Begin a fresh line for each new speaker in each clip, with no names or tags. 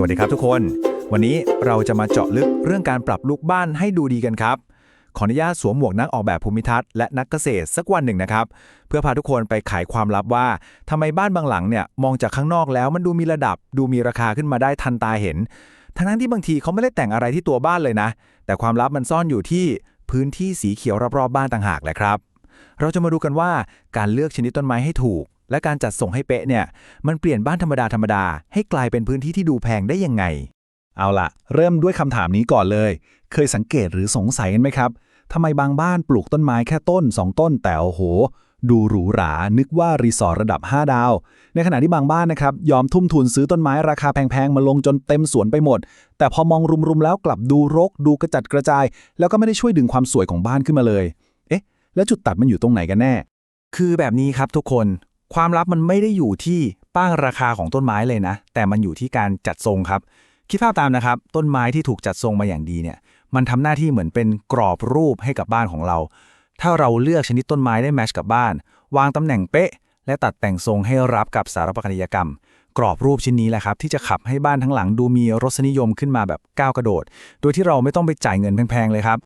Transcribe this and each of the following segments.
วัสดีครับทุกคนวันนี้เราจะมาเจาะลึกเรื่องการปรับลุคบ้านให้ดูดีกันครับขออนุญาตสวมหมวกนักออกแบบภูมิทัศน์และนักเกษตรสักวันหนึ่งนะครับเพื่อพาทุกคนไปไขความลับว่าทำไมบ้านบางหลังเนี่ยมองจากข้างนอกแล้วมันดูมีระดับดูมีราคาขึ้นมาได้ทันตาเห็นทั้งที่บางทีเขาไม่ได้แต่งอะไรที่ตัวบ้านเลยนะแต่ความลับมันซ่อนอยู่ที่พื้นที่สีเขียวรอบๆบ้านต่างหากแหละครับเราจะมาดูกันว่าการเลือกชนิดต้นไม้ให้ถูกและการจัดส่งให้เป๊ะเนี่ยมันเปลี่ยนบ้านธรรมดาให้กลายเป็นพื้นที่ที่ดูแพงได้ยังไง
เอาล่ะเริ่มด้วยคำถามนี้ก่อนเลยเคยสังเกตหรือสงสัยกันไหมครับทำไมบางบ้านปลูกต้นไม้แค่ต้น2ต้นแต่โอ้โหดูหรูหรานึกว่ารีสอร์ทระดับ5ดาวในขณะที่บางบ้านนะครับยอมทุ่มทุนซื้อต้นไม้ราคาแพงๆมาลงจนเต็มสวนไปหมดแต่พอมองรุมๆแล้วกลับดูรกดูกระจัดกระจายแล้วก็ไม่ได้ช่วยดึงความสวยของบ้านขึ้นมาเลยเอ๊ะแล้วจุดตัดมันอยู่ตรงไหนกันแน่
คือแบบนี้ครับทุกคนความลับมันไม่ได้อยู่ที่ป้างราคาของต้นไม้เลยนะแต่มันอยู่ที่การจัดทรงครับคิดภาพตามนะครับต้นไม้ที่ถูกจัดทรงมาอย่างดีเนี่ยมันทำหน้าที่เหมือนเป็นกรอบรูปให้กับบ้านของเราถ้าเราเลือกชนิดต้นไม้ได้แมชกับบ้านวางตำแหน่งเป๊ะและตัดแต่งทรงให้รับกับสถาปัตยกรรมกรอบรูปชิ้นนี้แหละครับที่จะขับให้บ้านทั้งหลังดูมีรสนิยมขึ้นมาแบบก้าวกระโดดโดยที่เราไม่ต้องไปจ่ายเงินแพงๆเลยครับ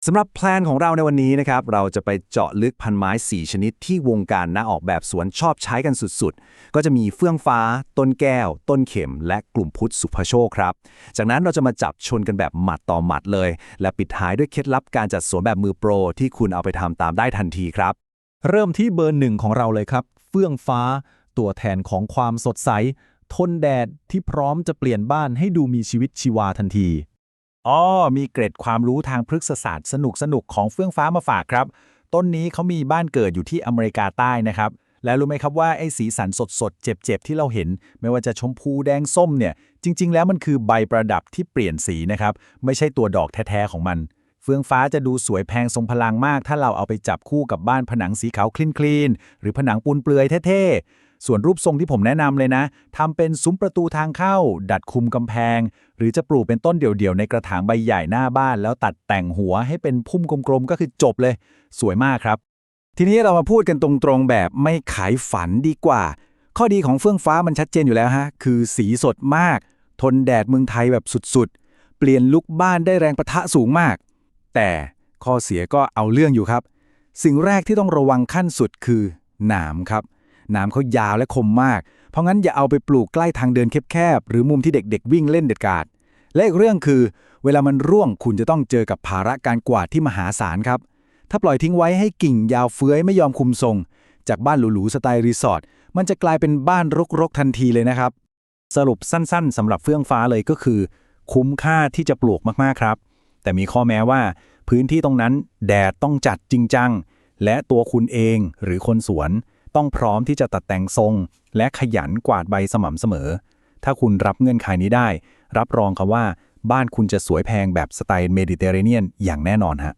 สำหรับแพลนของเราในวันนี้นะครับเราจะไปเจาะลึกพันไม้4ชนิดที่วงการนักออกแบบสวนชอบใช้กันสุดๆก็จะมีเฟื่องฟ้าต้นแก้วต้นเข็มและกลุ่มพุทธสุภโชคครับจากนั้นเราจะมาจับชนกันแบบหมัดต่อหมัดเลยและปิดท้ายด้วยเคล็ดลับการจัดสวนแบบมือโปรที่คุณเอาไปทำตามได้ทันทีครับ
เริ่มที่เบอร์1ของเราเลยครับเฟื่องฟ้าตัวแทนของความสดใสทนแดดที่พร้อมจะเปลี่ยนบ้านให้ดูมีชีวิตชีวาทันที
มีเกร็ดความรู้ทางพฤกษศาสตร์สนุกของเฟื่องฟ้ามาฝากครับต้นนี้เขามีบ้านเกิดอยู่ที่อเมริกาใต้นะครับแล้วรู้ไหมครับว่าไอ้สีสันสดเจ็บที่เราเห็นไม่ว่าจะชมพูแดงส้มเนี่ยจริงๆแล้วมันคือใบประดับที่เปลี่ยนสีนะครับไม่ใช่ตัวดอกแท้ๆของมันเฟื่องฟ้าจะดูสวยแพงทรงพลังมากถ้าเราเอาไปจับคู่กับบ้านผนังสีขาวคลีนหรือผนังปูนเปลือยเท่ๆส่วนรูปทรงที่ผมแนะนำเลยนะทำเป็นซุ้มประตูทางเข้าดัดคุมกำแพงหรือจะปลูกเป็นต้นเดี่ยวๆในกระถางใบใหญ่หน้าบ้านแล้วตัดแต่งหัวให้เป็นพุ่มกลมๆก็คือจบเลยสวยมากครับ
ทีนี้เรามาพูดกันตรงๆแบบไม่ขายฝันดีกว่าข้อดีของเฟื่องฟ้ามันชัดเจนอยู่แล้วฮะคือสีสดมากทนแดดเมืองไทยแบบสุดๆเปลี่ยนลุคบ้านได้แรงปะทะสูงมากแต่ข้อเสียก็เอาเรื่องอยู่ครับสิ่งแรกที่ต้องระวังขั้นสุดคือหนามครับหนามเขายาวและคมมากเพราะงั้นอย่าเอาไปปลูกใกล้ทางเดินแคบๆหรือมุมที่เด็กๆวิ่งเล่นเด็ดขาดและอีกเรื่องคือเวลามันร่วงคุณจะต้องเจอกับภาระการกวาดที่มหาศาลครับถ้าปล่อยทิ้งไว้ให้กิ่งยาวเฟื้อยไม่ยอมคุมทรงจากบ้านหรูๆสไตล์รีสอร์ทมันจะกลายเป็นบ้านรกๆทันทีเลยนะครับ
สรุปสั้นๆสำหรับเฟื่องฟ้าเลยก็คือคุ้มค่าที่จะปลูกมากๆครับแต่มีข้อแม้ว่าพื้นที่ตรงนั้นแดดต้องจัดจริงจังและตัวคุณเองหรือคนสวนต้องพร้อมที่จะตัดแต่งทรงและขยันกวาดใบสม่ำเสมอถ้าคุณรับเงื่อนไขนี้ได้รับรองครับว่าบ้านคุณจะสวยแพงแบบสไตล์เมดิเตอร์เรเนียนอย่างแน่นอนฮะ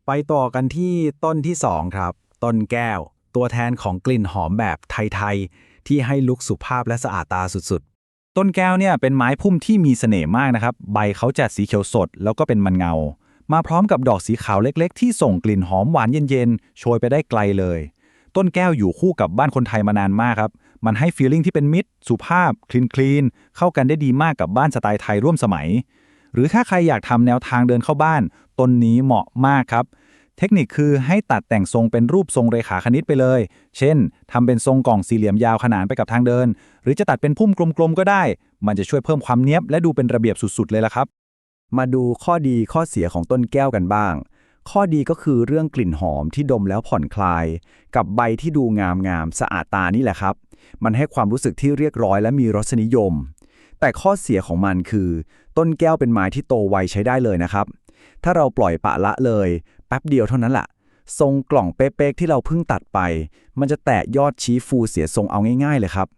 ไปต่อกันที่ต้นที่2ครับต้นแก้วตัวแทนของกลิ่นหอมแบบไทยๆที่ให้ลุคสุภาพและสะอาดตาสุดๆต้นแก้วเนี่ยเป็นไม้พุ่มที่มีเสน่ห์มากนะครับใบเขาจะสีเขียวสดแล้วก็เป็นมันเงามาพร้อมกับดอกสีขาวเล็กๆที่ส่งกลิ่นหอมหวานเย็นๆโชยไปได้ไกลเลยต้นแก้วอยู่คู่กับบ้านคนไทยมานานมากครับมันให้ฟีลลิ่งที่เป็นมิตรสุภาพคลีนเข้ากันได้ดีมากกับบ้านสไตล์ไทยร่วมสมัยหรือถ้าใครอยากทำแนวทางเดินเข้าบ้านต้นนี้เหมาะมากครับเทคนิคคือให้ตัดแต่งทรงเป็นรูปทรงเรขาคณิตไปเลยเช่นทำเป็นทรงกล่องสี่เหลี่ยมยาวขนานไปกับทางเดินหรือจะตัดเป็นพุ่มกลมๆก็ได้มันจะช่วยเพิ่มความเนียบและดูเป็นระเบียบสุดๆเลยละครับ
มาดูข้อดีข้อเสียของต้นแก้วกันบ้างข้อดีก็คือเรื่องกลิ่นหอมที่ดมแล้วผ่อนคลายกับใบที่ดูงามสะอาดตานี่แหละครับมันให้ความรู้สึกที่เรียบร้อยและมีรสนิยมแต่ข้อเสียของมันคือต้นแก้วเป็นไม้ที่โตไวใช้ได้เลยนะครับถ้าเราปล่อยปะละเลยแป๊บเดียวเท่านั้นแหละทรงกล่องเป๊ะๆที่เราเพิ่งตัดไปมันจะแตกยอดชี้ฟูเสียทรงเอาง่ายๆเลยครับ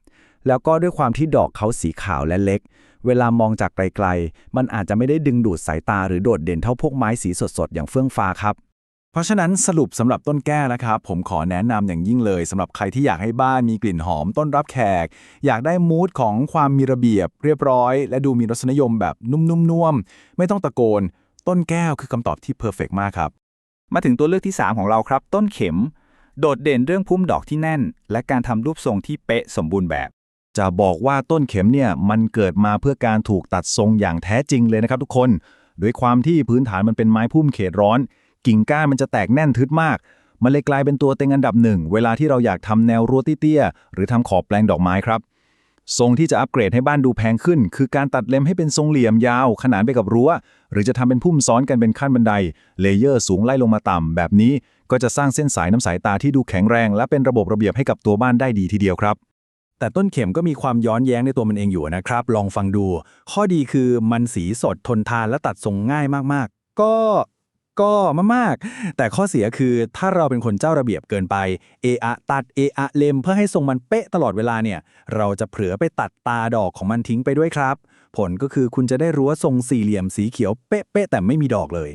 แล้วก็ด้วยความที่ดอกเขาสีขาวและเล็กเวลามองจากไกลๆมันอาจจะไม่ได้ดึงดูดสายตาหรือโดดเด่นเท่าพวกไม้สีสดๆอย่างเฟื่องฟ้าครับ
เพราะฉะนั้นสรุปสำหรับต้นแก้วนะครับผมขอแนะนำอย่างยิ่งเลยสำหรับใครที่อยากให้บ้านมีกลิ่นหอมต้อนรับแขกอยากได้มูดของความมีระเบียบเรียบร้อยและดูมีรสนิยมแบบนุ่มๆน่วมไม่ต้องตะโกนต้นแก้วคือคำตอบที่เพอร์เฟกต์มากครับ
มาถึงตัวเลือกที่3ของเราครับต้นเข็มโดดเด่นเรื่องพุ่มดอกที่แน่นและการทำรูปทรงที่เป๊ะสมบูรณ์แบบ
จะบอกว่าต้นเข็มเนี่ยมันเกิดมาเพื่อการถูกตัดทรงอย่างแท้จริงเลยนะครับทุกคนด้วยความที่พื้นฐานมันเป็นไม้พุ่มเขตร้อนกิ่งก้านมันจะแตกแน่นทึดมากมันเลยกลายเป็นตัวเต็งอันดับหนึ่งเวลาที่เราอยากทำแนวรั้วเตี้ยๆหรือทำขอบแปลงดอกไม้ครับทรงที่จะอัปเกรดให้บ้านดูแพงขึ้นคือการตัดเล็มให้เป็นทรงเหลี่ยมยาวขนานไปกับรั้วหรือจะทำเป็นพุ่มซ้อนกันเป็นขั้นบันไดเลเยอร์สูงไล่ลงมาต่ำแบบนี้ก็จะสร้างเส้นสายน้ำสายตาที่ดูแข็งแรงและเป็นระบบระเบียบให้กับตัวบ้านได้ดีทีเดียวครับ
แต่ต้นเข็มก็มีความย้อนแย้งในตัวมันเองอยู่นะครับ ลองฟังดู ข้อดีคือมันสีสดทนทานและตัดทรงง่ายมากๆ ก็มากๆแต่ข้อเสียคือถ้าเราเป็นคนเจ้าระเบียบเกินไปตัดเล็มเพื่อให้ทรงมันเป๊ะตลอดเวลาเนี่ยเราจะเผลอไปตัดตาดอกของมันทิ้งไปด้วยครับ ผลก็คือคุณจะได้รั้วทรงสี่เหลี่ยมสีเขียวเป๊ะๆแต่ไม่มีดอกเลย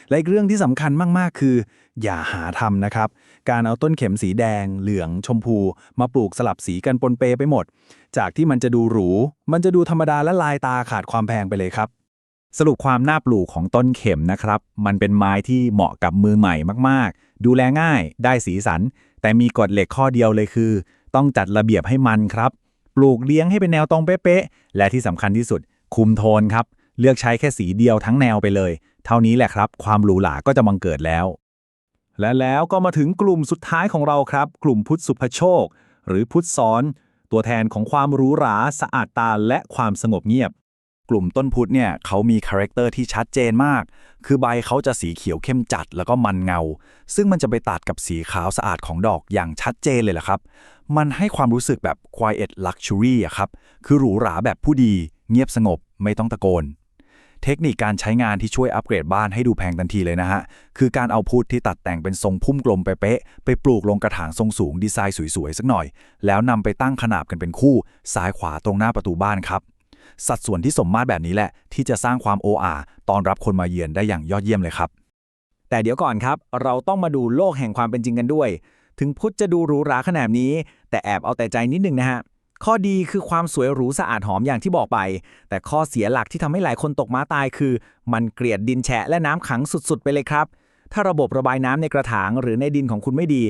และอีกเรื่องที่สำคัญมากๆคืออย่าหาทำนะครับการเอาต้นเข็มสีแดงเหลืองชมพูมาปลูกสลับสีกันปนเปไปหมดจากที่มันจะดูหรูมันจะดูธรรมดาและลายตาขาดความแพงไปเลยครับ
สรุปความน่าปลูกของต้นเข็มนะครับมันเป็นไม้ที่เหมาะกับมือใหม่มากๆดูแลง่ายได้สีสันแต่มีกฎเหล็กข้อเดียวเลยคือต้องจัดระเบียบให้มันครับปลูกเลี้ยงให้เป็นแนวตรงเป๊ะๆและที่สำคัญที่สุดคุมโทนครับเลือกใช้แค่สีเดียวทั้งแนวไปเลยเท่านี้แหละครับความหรูหราก็จะบังเกิดแล้วและแล้วก็มาถึงกลุ่มสุดท้ายของเราครับกลุ่มพุทธสุภโชคหรือพุทธซ้อนตัวแทนของความหรูหราสะอาดตาและความสงบเงียบกลุ่มต้นพุทธเนี่ยเขามีคาแรคเตอร์ที่ชัดเจนมากคือใบเขาจะสีเขียวเข้มจัดแล้วก็มันเงาซึ่งมันจะไปตัดกับสีขาวสะอาดของดอกอย่างชัดเจนเลยล่ะครับมันให้ความรู้สึกแบบ quiet luxury อะครับคือหรูหราแบบผู้ดีเงียบสงบไม่ต้องตะโกนเทคนิคการใช้งานที่ช่วยอัปเกรดบ้านให้ดูแพงทันทีเลยนะฮะคือการเอาพุทธที่ตัดแต่งเป็นทรงพุ่มกลมเป๊ะๆไปปลูกลงกระถางทรงสูงดีไซน์สวยๆสักหน่อยแล้วนำไปตั้งขนาบกันเป็นคู่ซ้ายขวาตรงหน้าประตูบ้านครับสัดส่วนที่สมมาตรแบบนี้แหละที่จะสร้างความโอ้อาต้อนรับคนมาเยือนได้อย่างยอดเยี่ยมเลยครับ
แต่เดี๋ยวก่อนครับเราต้องมาดูโลกแห่งความเป็นจริงกันด้วยถึงพุทธจะดูหรูหราขนาดนี้แต่แอบเอาแต่ใจนิดนึงนะฮะข้อดีคือความสวยหรูสะอาดหอมอย่างที่บอกไปแต่ข้อเสียหลักที่ทำให้หลายคนตกม้าตายคือมันเกลียดดินแฉะและน้ำขังสุดๆไปเลยครับถ้าระบบระบายน้ำในกระถางหรือในดินของคุณไม่ดี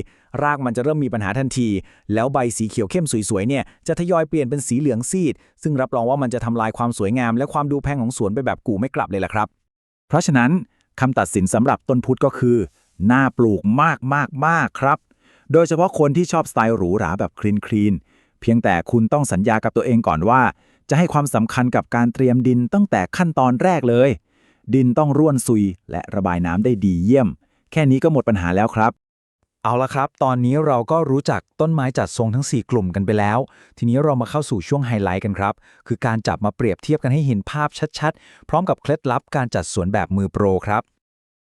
รากมันจะเริ่มมีปัญหาทันทีแล้วใบสีเขียวเข้มสวยๆเนี่ยจะทยอยเปลี่ยนเป็นสีเหลืองซีดซึ่งรับรองว่ามันจะทำลายความสวยงามและความดูแพงของสวนไปแบบกูไม่กลับเลยล่ะครับ
เพราะฉะนั้นคำตัดสินสำหรับต้นพุทธก็คือน่าปลูกมากๆครับโดยเฉพาะคนที่ชอบสไตล์หรูหราแบบคลีนเพียงแต่คุณต้องสัญญากับตัวเองก่อนว่าจะให้ความสำคัญกับการเตรียมดินตั้งแต่ขั้นตอนแรกเลยดินต้องร่วนซุยและระบายน้ำได้ดีเยี่ยมแค่นี้ก็หมดปัญหาแล้วครับ
เอาละครับตอนนี้เราก็รู้จักต้นไม้จัดทรงทั้ง4กลุ่มกันไปแล้วทีนี้เรามาเข้าสู่ช่วงไฮไลท์กันครับคือการจับมาเปรียบเทียบกันให้เห็นภาพชัดๆพร้อมกับเคล็ดลับการจัดสวนแบบมือโปรครับ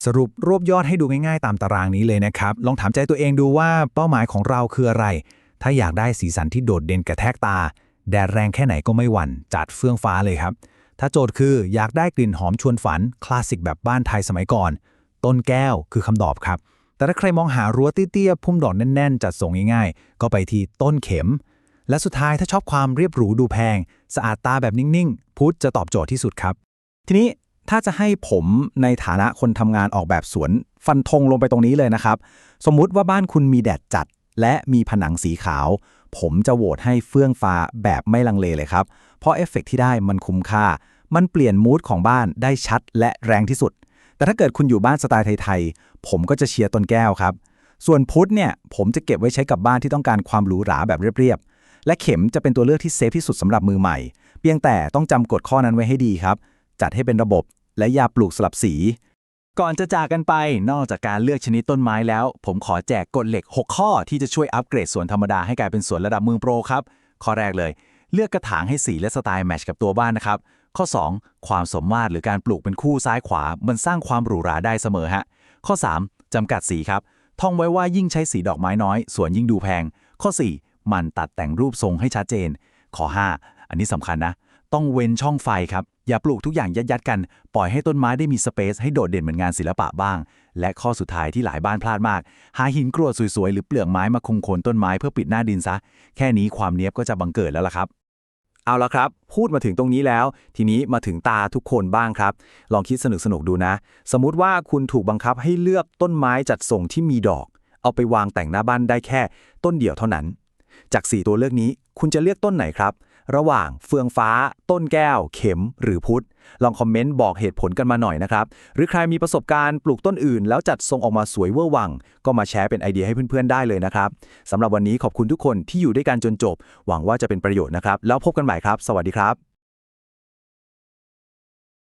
สรุปรวบยอดให้ดูง่ายๆตามตารางนี้เลยนะครับลองถามใจตัวเองดูว่าเป้าหมายของเราคืออะไรถ้าอยากได้สีสันที่โดดเด่นกระแทกตาแดดแรงแค่ไหนก็ไม่หวั่นจัดเฟื่องฟ้าเลยครับถ้าโจทย์คืออยากได้กลิ่นหอมชวนฝันคลาสสิกแบบบ้านไทยสมัยก่อนต้นแก้วคือคำตอบครับแต่ถ้าใครมองหารั้วเตี้ยๆพุ่มดอกแน่นๆจัดทรงง่ายๆก็ไปที่ต้นเข็มและสุดท้ายถ้าชอบความเรียบหรูดูแพงสะอาดตาแบบนิ่งๆพุทธจะตอบโจทย์ที่สุดครับทีนี้ถ้าจะให้ผมในฐานะคนทำงานออกแบบสวนฟันธงลงไปตรงนี้เลยนะครับสมมุติว่าบ้านคุณมีแดดจัดและมีผนังสีขาวผมจะโหวตให้เฟื่องฟ้าแบบไม่ลังเลเลยครับเพราะเอฟเฟกต์ที่ได้มันคุ้มค่ามันเปลี่ยนมูดของบ้านได้ชัดและแรงที่สุดแต่ถ้าเกิดคุณอยู่บ้านสไตล์ไทยๆผมก็จะเชียร์ต้นแก้วครับส่วนพุทธเนี่ยผมจะเก็บไว้ใช้กับบ้านที่ต้องการความหรูหราแบบเรียบๆและเข็มจะเป็นตัวเลือกที่เซฟที่สุดสำหรับมือใหม่เพียงแต่ต้องจำกฎข้อนั้นไว้ให้ดีครับจัดให้เป็นระบบและอย่าปลูกสลับสีก่อนจะจากกันไปนอกจากการเลือกชนิดต้นไม้แล้วผมขอแจกกฎเหล็ก6ข้อที่จะช่วยอัปเกรดสวนธรรมดาให้กลายเป็นสวนระดับมือโปรครับข้อแรกเลยเลือกกระถางให้สีและสไตล์แมทช์กับตัวบ้านนะครับข้อ2ความสมมาตรหรือการปลูกเป็นคู่ซ้ายขวามันสร้างความหรูหราได้เสมอฮะข้อ3จำกัดสีครับท่องไว้ว่ายิ่งใช้สีดอกไม้น้อยสวนยิ่งดูแพงข้อ4มันตัดแต่งรูปทรงให้ชัดเจนข้อ5อันนี้สำคัญนะต้องเว้นช่องไฟครับอย่าปลูกทุกอย่างยัดๆกันปล่อยให้ต้นไม้ได้มีสเปซให้โดดเด่นเหมือนงานศิลปะบ้างและข้อสุดท้ายที่หลายบ้านพลาดมากหาหินกรวดสวยๆหรือเปลือกไม้มาคุมโคนต้นไม้เพื่อปิดหน้าดินซะแค่นี้ความเนียบก็จะบังเกิดแล้วล่ะครับเอาละครับพูดมาถึงตรงนี้แล้วทีนี้มาถึงตาทุกคนบ้างครับลองคิดสนุกๆดูนะสมมุติว่าคุณถูกบังคับให้เลือกต้นไม้จัดทรงที่มีดอกเอาไปวางแต่งหน้าบ้านได้แค่ต้นเดียวเท่านั้นจาก4ตัวเลือกนี้คุณจะเลือกต้นไหนครับ
ระหว่างเฟืองฟ้า ต้นแก้ว เข็ม หรือพุทธลองคอมเมนต์บอกเหตุผลกันมาหน่อยนะครับหรือใครมีประสบการณ์ปลูกต้นอื่นแล้วจัดทรงออกมาสวยเวอร์วังก็มาแชร์เป็นไอเดียให้เพื่อนๆได้เลยนะครับสำหรับวันนี้ขอบคุณทุกคนที่อยู่ด้วยกันจนจบหวังว่าจะเป็นประโยชน์นะครับแล้วพบกันใหม่ครับสวัสดีครับ